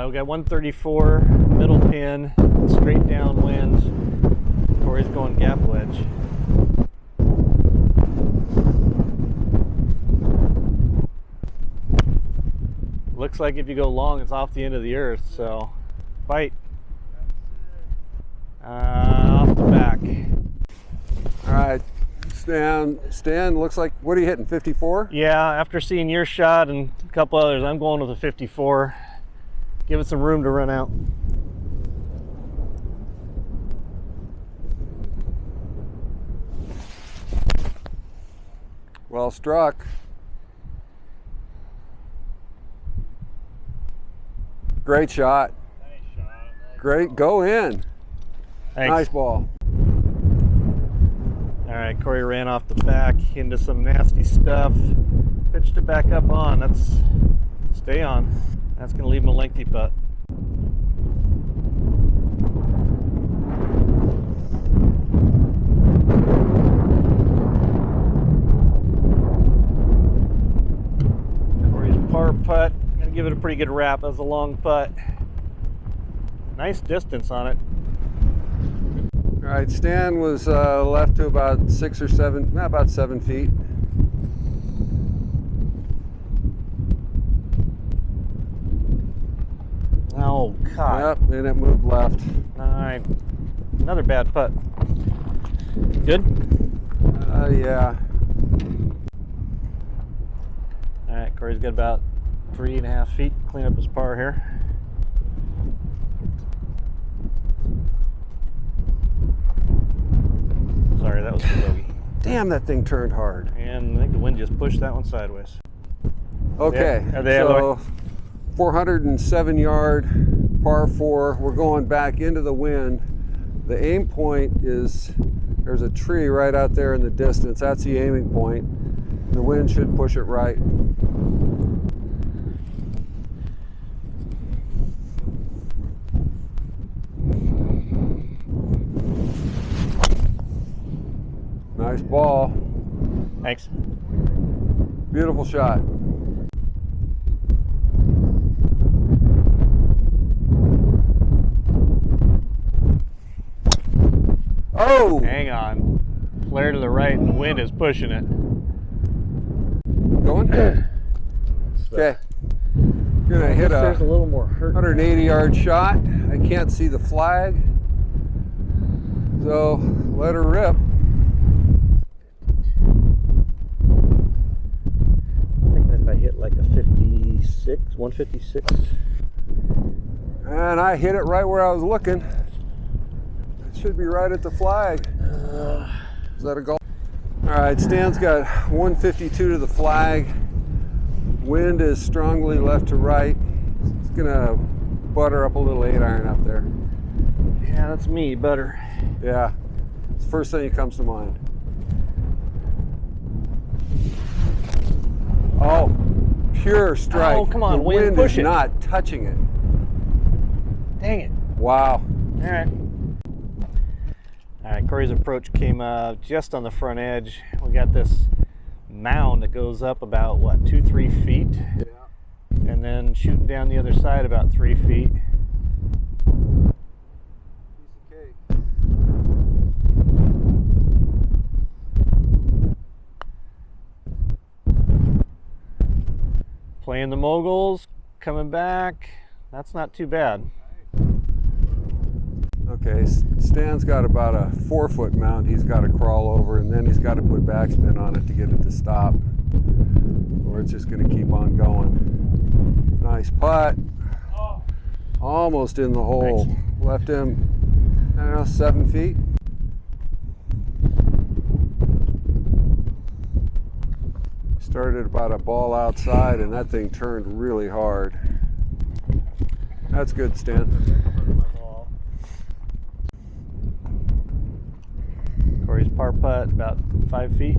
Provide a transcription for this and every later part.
we got 134, middle pin, straight downwind. Corey's going gap wedge. Looks like if you go long, it's off the end of the earth, so bite. Off the back. All right, Stan, looks like, what are you hitting, 54? Yeah, after seeing your shot and a couple others, I'm going with a 54. Give it some room to run out. Well struck. Great shot. Nice shot. Nice Great, ball. go in. Thanks. Nice ball. All right, Corey ran off the back into some nasty stuff. Pitched it back up on. That's stay on. That's going to leave him a lengthy putt. Corey's par putt. Going to give it a pretty good wrap. That was a long putt. Nice distance on it. All right, Stan was left to about 6 or 7, about 7 feet. Oh, God. Yep, and it moved left. All right. Another bad putt. Good? Yeah. All right, Corey's got about 3.5 feet. Clean up his par here. Sorry, that was a bogey. Damn, that thing turned hard. And I think the wind just pushed that one sideways. Okay, Are they other so way? 407 yard par 4. We're going back into the wind. The aim point is, there's a tree right out there in the distance. That's the aiming point. The wind should push it right. Nice ball. Thanks. Beautiful shot. Oh! Hang on. Flare to the right and the wind is pushing it. Going? Okay. Gonna hit There's a a little more hurt. 180 yard shot. I can't see the flag. So let her rip. I think if I hit like a 56, 156. And I hit it right where I was looking. It should be right at the flag. Is that a goal? All right, Stan's got 152 to the flag. Wind is strongly left to right. It's gonna butter up a little 8-iron up there. Yeah, that's me, butter. Yeah, it's the first thing that comes to mind. Oh, pure strike. Oh, come on, the wind, wind push is it. not touching it. Dang it. Wow. All right. All right, Corey's approach came just on the front edge. We got this mound that goes up about, what, 2-3 feet? Yeah. And then shooting down the other side about 3 feet. Playing the moguls, coming back. That's not too bad. Okay, Stan's got about a 4-foot mound he's got to crawl over, and then he's got to put backspin on it to get it to stop, or it's just going to keep on going. Nice putt. Oh. Almost in the hole. Thanks. Left him, I don't know, 7 feet. Started about a ball outside, and that thing turned really hard. That's good, Stan. Corey's par putt about 5 feet.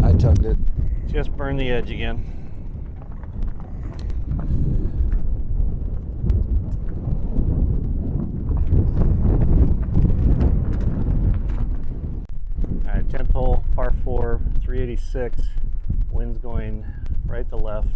I tugged it. Just burned the edge again. 10th hole, par 4, 386. Wind's going right to left.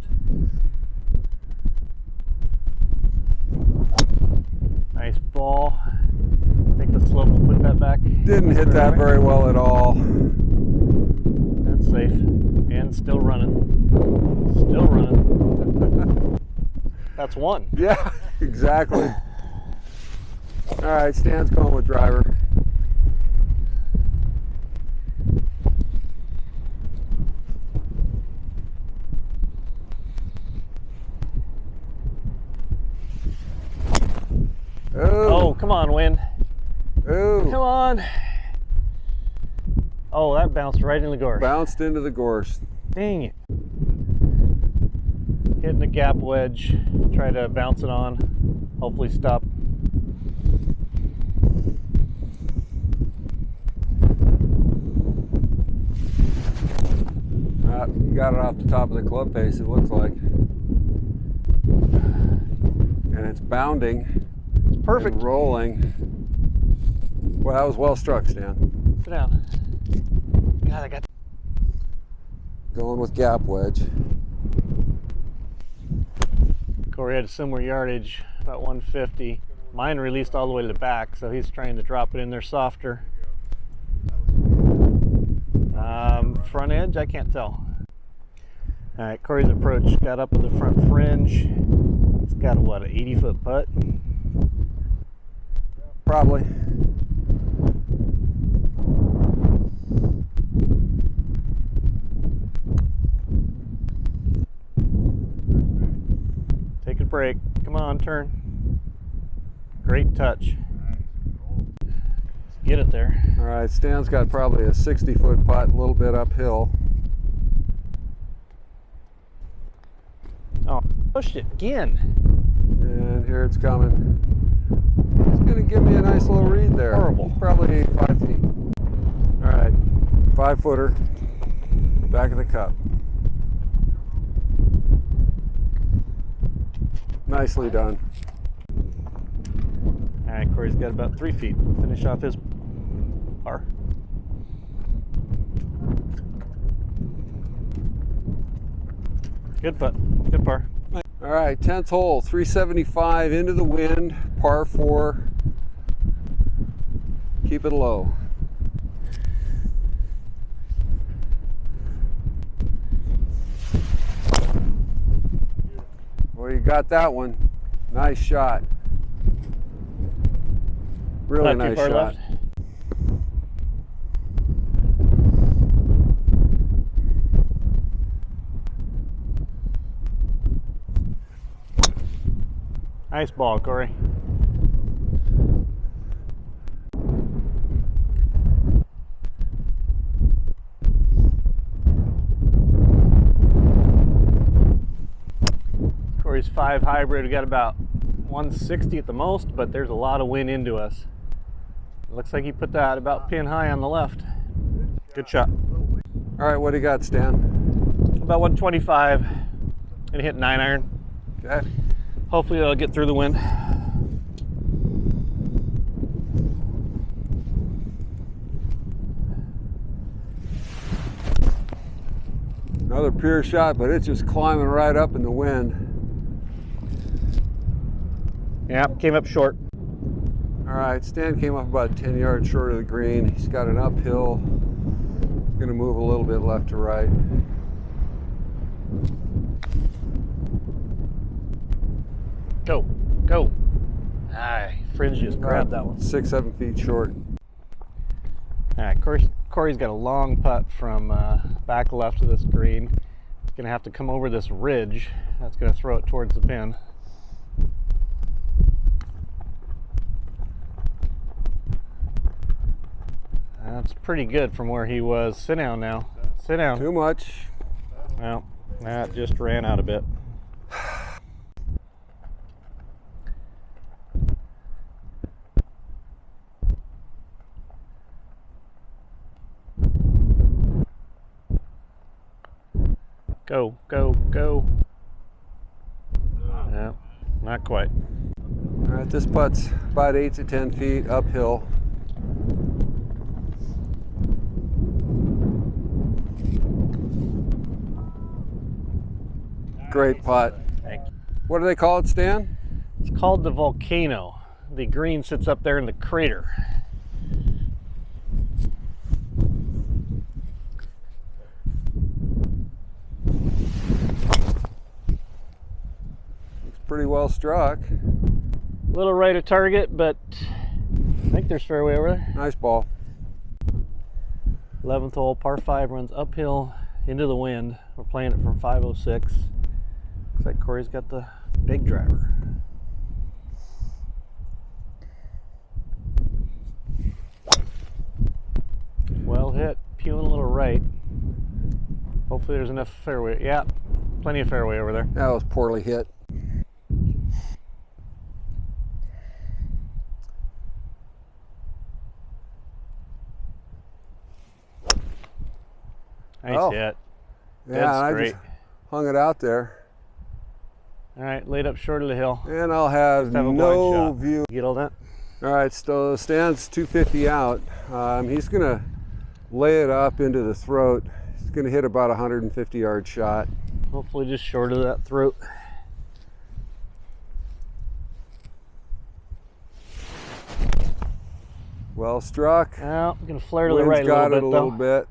Nice ball. I think the slope will put that back. Didn't hit that very well at all. That's safe. And still running. Still running. That's one. Yeah, exactly. All right, Stan's going with driver. Oh, come on, wind. Oh. Come on. Oh, that bounced right in the gorse. Bounced into the gorse. Dang it. Hitting the gap wedge. Try to bounce it on. Hopefully stop. You got it off the top of the club face, it looks like. And it's bounding. It's perfect. And rolling. Well, that was well struck, Stan. Sit down. God, I got. Going with gap wedge. Coore had a similar yardage, about 150. Mine released all the way to the back, so he's trying to drop it in there softer. Front edge, I can't tell. All right, Corey's approach got up with the front fringe. It's got what, an 80-foot putt? Probably. Take a break. Come on, turn. Great touch. Get it there. All right, Stan's got probably a 60-foot putt, a little bit uphill. Oh, pushed it again. And here it's coming. It's going to give me a nice little read there. Horrible. Probably 5 feet. All right, 5-footer, back of the cup. Nicely done. All right, Corey's got about 3 feet. Finish off his par. Good putt. Good par. All right, 10th hole, 375 into the wind, par 4. Keep it low. Well, you got that one. Nice shot. Really Not too nice far shot. left. Nice ball, Corey. Corey's 5 hybrid. We got about 160 at the most, but there's a lot of wind into us. Looks like he put that about pin high on the left. Good shot. All right, what do you got, Stan? About 125. Gonna hit 9-iron. Okay. Hopefully it'll get through the wind. Another pure shot, but it's just climbing right up in the wind. Yeah, came up short. All right, Stan came up about 10 yards short of the green. He's got an uphill. He's going to move a little bit left to right. Go, go. Aye, fringe just grabbed that one. 6-7 feet short. All right, Corey's got a long putt from back left of this green. He's gonna have to come over this ridge. That's gonna throw it towards the pin. That's pretty good from where he was. Sit down now. Sit down. Too much. Well, that just ran out a bit. Go, go, go. No, not quite. All right, this putt's about 8 to 10 feet uphill. great putt. Thank you. What do they call it, Stan? It's called the Volcano. The green sits up there in the crater. It's pretty well struck. A little right of target, but I think there's fairway over there. Nice ball. 11th hole, par 5, runs uphill into the wind. We're playing it from 506. Looks like Corey's got the big driver. Well hit, pewing a little right. Hopefully there's enough fairway. Yeah, plenty of fairway over there. That was poorly hit. Nice hit. Yeah, I straight. just hung it out there. All right, laid up short of the hill. And I'll have Have a blind no shot. view. You get all that? All right, so Stan's 250 out. He's gonna lay it up into the throat. He's gonna hit about a 150-yard shot. Hopefully just short of that throat. Well struck. Well, I'm gonna flare to the Wind's right got a it little bit though. bit.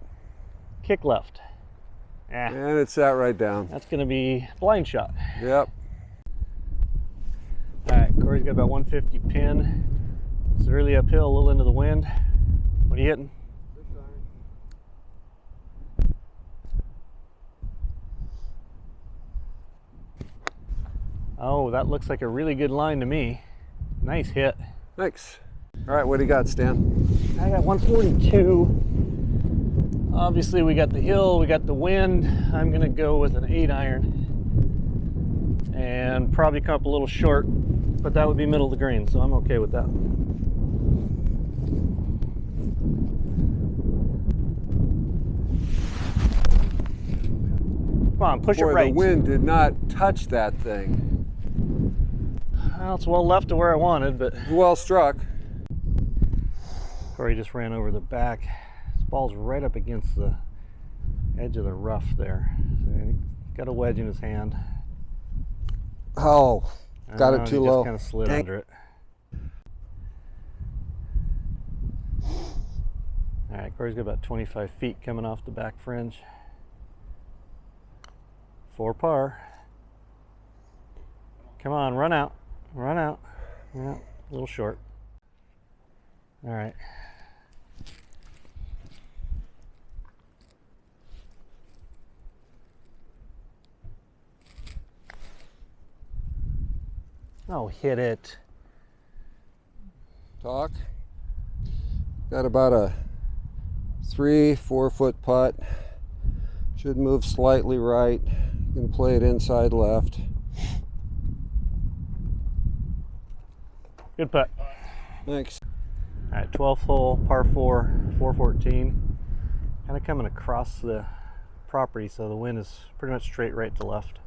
Kick left. Yeah, And it sat right down. that's gonna be blind shot. Yep. All right, Corey's got about 150 pin. It's really uphill, a little into the wind. What are you hitting? Oh, that looks like a really good line to me. Nice hit. Thanks. All right, what do you got, Stan? I got 142. Obviously, we got the hill, we got the wind. I'm gonna go with an 8-iron and probably come up a little short, but that would be middle of the green, so I'm okay with that. Come on, push it Boy, right. the wind did not touch that thing. Well, it's well left to where I wanted, but Well struck. Corey just ran over the back. This ball's right up against the edge of the rough there. So he's got a wedge in his hand. Oh, got it too He low. just kind of slid Dang. under it. All right, Corey's got about 25 feet coming off the back fringe. 4 par. Come on, run out. Run out. Yeah, a little short. All right. Oh, hit it. Talk. Got about a 3-4 foot putt. Should move slightly right. Gonna play it inside left. Good putt. Thanks. All right, 12th hole, par 4, 414. Kind of coming across the property, so the wind is pretty much straight right to left.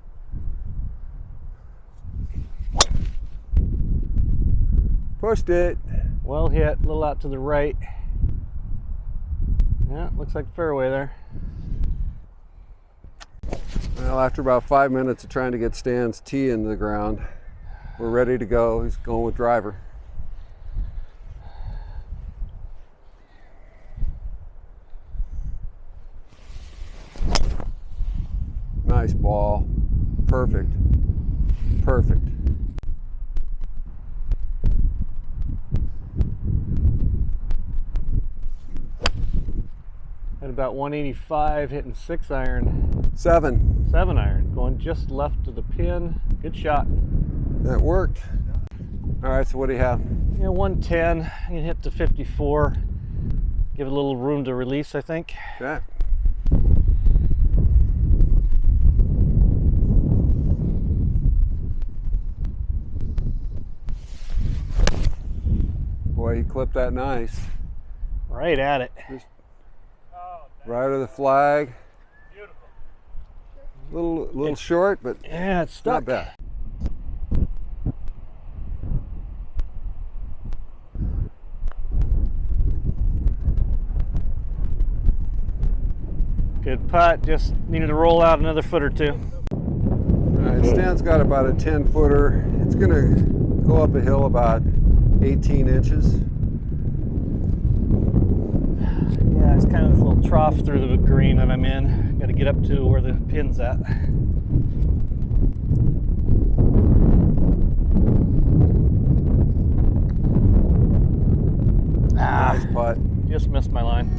Pushed it. Well hit, a little out to the right. Yeah, looks like fairway there. Well, after about 5 minutes of trying to get Stan's tee into the ground, we're ready to go. He's going with driver. Nice ball. Perfect. Perfect. At about 185, hitting 6-iron, 7. 7-iron, going just left of the pin. Good shot. That worked. All right, so what do you have? Yeah, 110. I'm gonna hit to 54. Give it a little room to release, I think. Okay. Boy, you clipped that nice. Right at it. Right of the flag. Beautiful. Little short, but Yeah, it's stuck. not bad. Good putt. Just needed to roll out another foot or two. All Stan's got about a 10-footer. It's gonna go up a hill about 18 inches. Yeah, it's kind of this little trough through the green that I'm in. Got to get up to where the pin's at. Nice putt. Just missed my line.